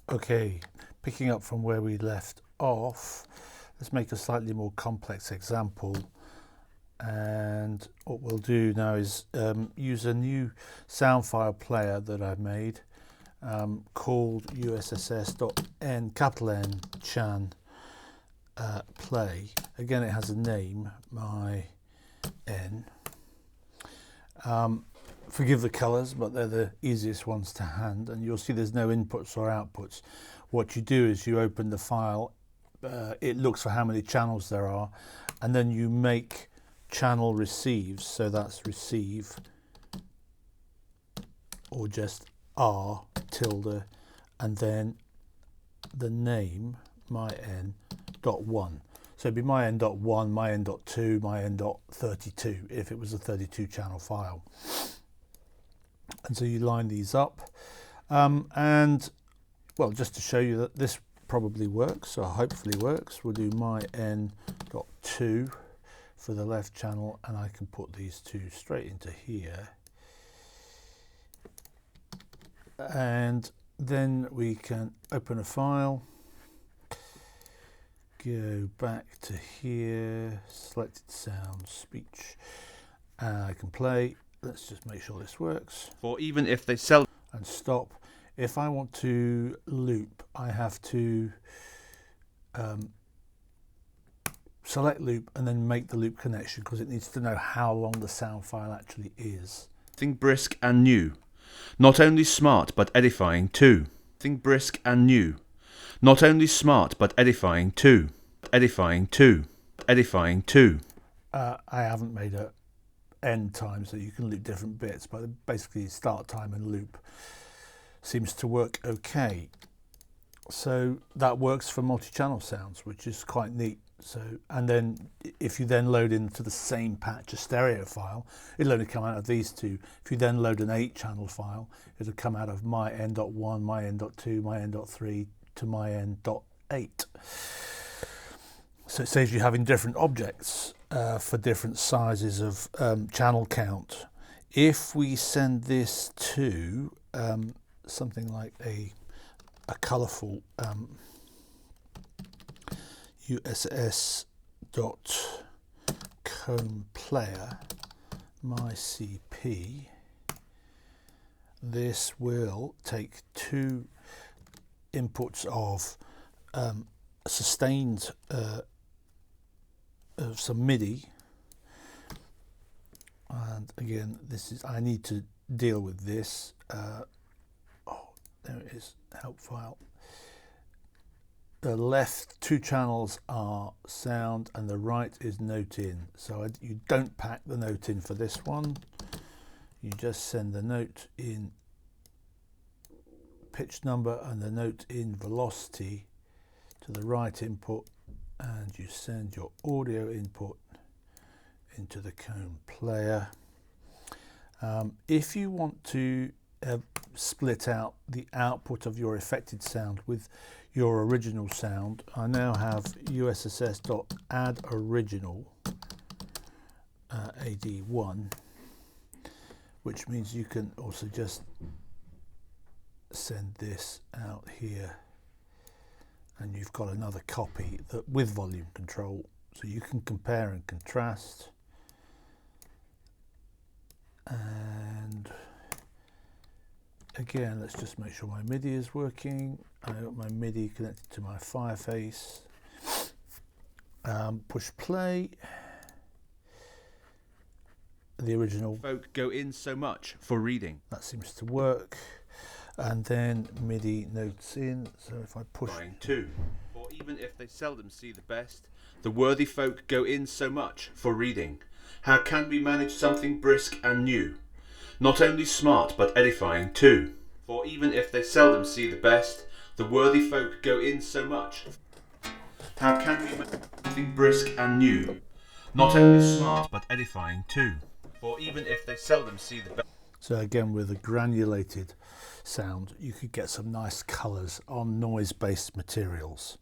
Okay, picking up from where we left off, let's make a slightly more complex example. And what we'll do now is use a new sound file player that I've made called usss.nchanplay. Again, it has a name, my N. Forgive the colours, but they're the easiest ones to hand, and you'll see there's no inputs or outputs. What you do is you open the file, it looks for how many channels there are, and then you make channel receives, so that's receive, or just R tilde, and then the name, my N dot 1. So it'd be my N dot 1, my N dot 2, my N dot 32 if it was a 32 channel file. And so you line these up, and well, just to show you that this probably works, or hopefully works, we'll do my N dot 2 for the left channel, and I can put these two straight into here, and then we can open a file, go back to here, selected sound, speech, and I can play. Let's just make sure this works. For even if they sell and stop. If I want to loop, I have to select loop and then make the loop connection, because it needs to know how long the sound file actually is. Think brisk and new, not only smart but edifying too. Think brisk and new, not only smart but edifying too. Edifying too. Edifying too. I haven't made a end time, so you can loop different bits, but basically start time and loop seems to work okay. So that works for multi-channel sounds, which is quite neat. So, and then if you then load into the same patch a stereo file, it'll only come out of these two. If you then load an 8-channel file, it'll come out of my N.1, my N.2, my N.3 to my N.8. So it saves you having different objects for different sizes of channel count. If we send this to something like a colourful usss.combplay, my CP, this will take two inputs of sustained of some MIDI, and again this is, I need to deal with this. Oh, there it is, help file. The left two channels are sound and the right is note in, so you don't pack the note in for this one, you just send the note in pitch number and the note in velocity to the right input, and you send your audio input into the comb player. If you want to split out the output of your affected sound with your original sound, I now have usss.addOriginal AD1, which means you can also just send this out here, and you've got another copy that with volume control, so you can compare and contrast. And again, let's just make sure my MIDI is working. I got my MIDI connected to my Fireface. Push play. The original folk go in so much for reading. That seems to work. And then MIDI notes in, so if I push too. For even if they seldom see the best, the worthy folk go in so much for reading. How can we manage something brisk and new, not only smart but edifying too? For even if they seldom see the best, the worthy folk go in so much. How can we manage something brisk and new, not only smart but edifying too? For even if they seldom see the best. So again, with a granulated sound, you could get some nice colours on noise-based materials.